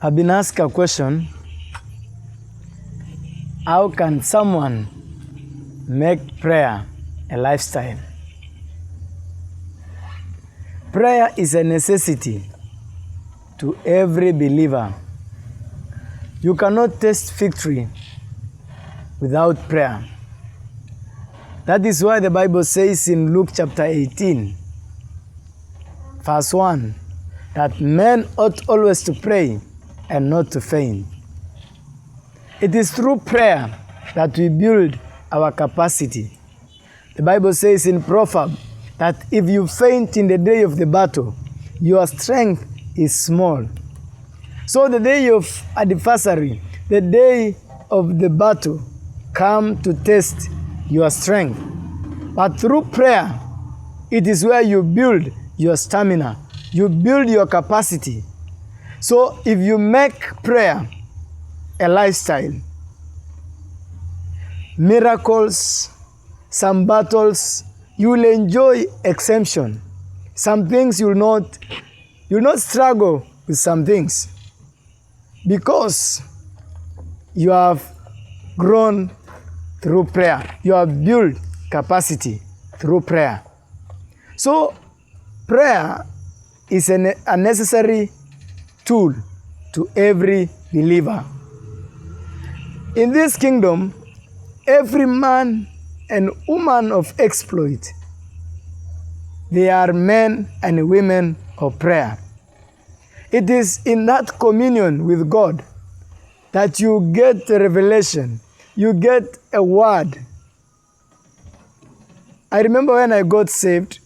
I've been asked a question: how can someone make prayer a lifestyle? Prayer is a necessity to every believer. You cannot taste victory without prayer. That is why the Bible says in Luke chapter 18, verse 1, that men ought always to pray and not to faint. It is through prayer that we build our capacity. The Bible says in Proverbs that if you faint in the day of the battle, your strength is small. So the day of adversary, the day of the battle, come to test your strength. But through prayer, it is where you build your stamina, you build your capacity. So if you make prayer a lifestyle, miracles, some battles, you will enjoy exemption. Some things you will not struggle with some things because you have grown through prayer. You have built capacity through prayer. So prayer is a necessary tool to every believer. In this kingdom, every man and woman of exploit, they are men and women of prayer. It is in that communion with God that you get a revelation, you get a word. I remember when I got saved,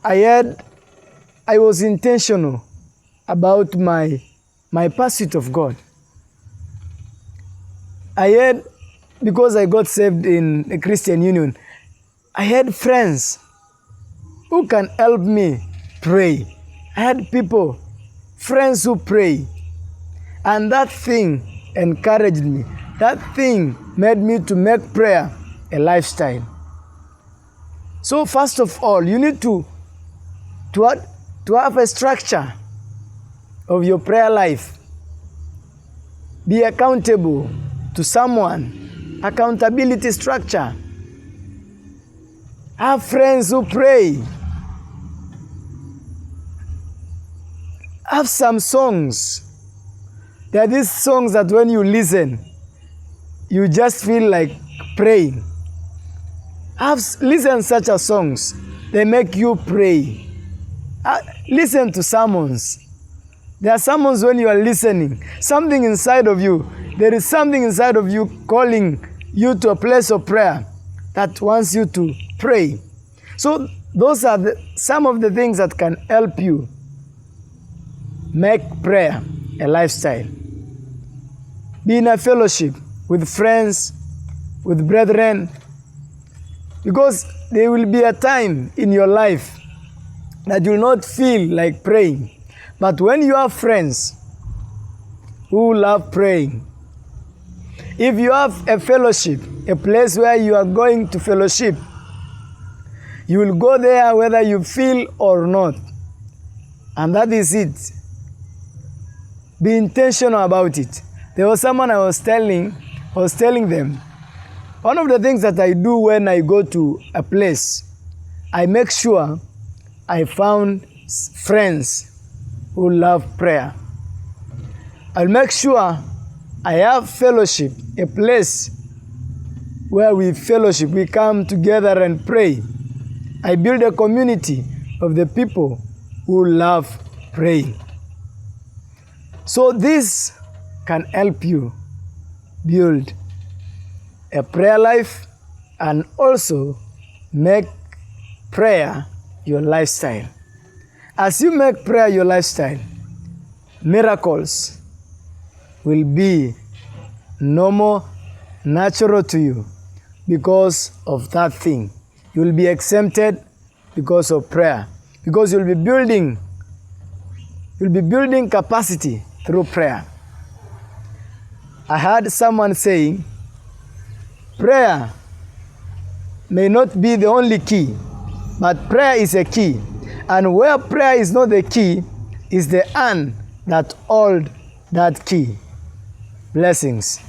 I was intentional about my pursuit of God. Because I got saved in a Christian union, I had friends who can help me pray. I had people, friends who pray. And that thing encouraged me. That thing made me to make prayer a lifestyle. So first of all, you need to have a structure of your prayer life. Be accountable to someone. Accountability structure. Have friends who pray. Have some songs. There are these songs that when you listen, you just feel like praying. Listen to such a songs. They make you pray. Listen to sermons. There are sermons when you are listening. Something inside of you. There is something inside of you calling you to a place of prayer that wants you to pray. So those are some of the things that can help you make prayer a lifestyle. Be in a fellowship with friends, with brethren, because there will be a time in your life that you will not feel like praying. But when you have friends who love praying, if you have a fellowship, a place where you are going to fellowship, you will go there whether you feel or not. And that is it. Be intentional about it. There was someone I was telling them, one of the things that I do when I go to a place, I make sure I found friends who love prayer. I'll make sure I have fellowship, a place where we fellowship, we come together and pray. I build a community of the people who love praying. So this can help you build a prayer life and also make prayer your lifestyle. As you make prayer your lifestyle, miracles will be normal, natural to you because of that thing. You will be exempted because of prayer. Because you'll be building capacity through prayer. I heard someone saying, prayer may not be the only key, but prayer is a key. And where prayer is not the key, is the hand that hold that key. Blessings.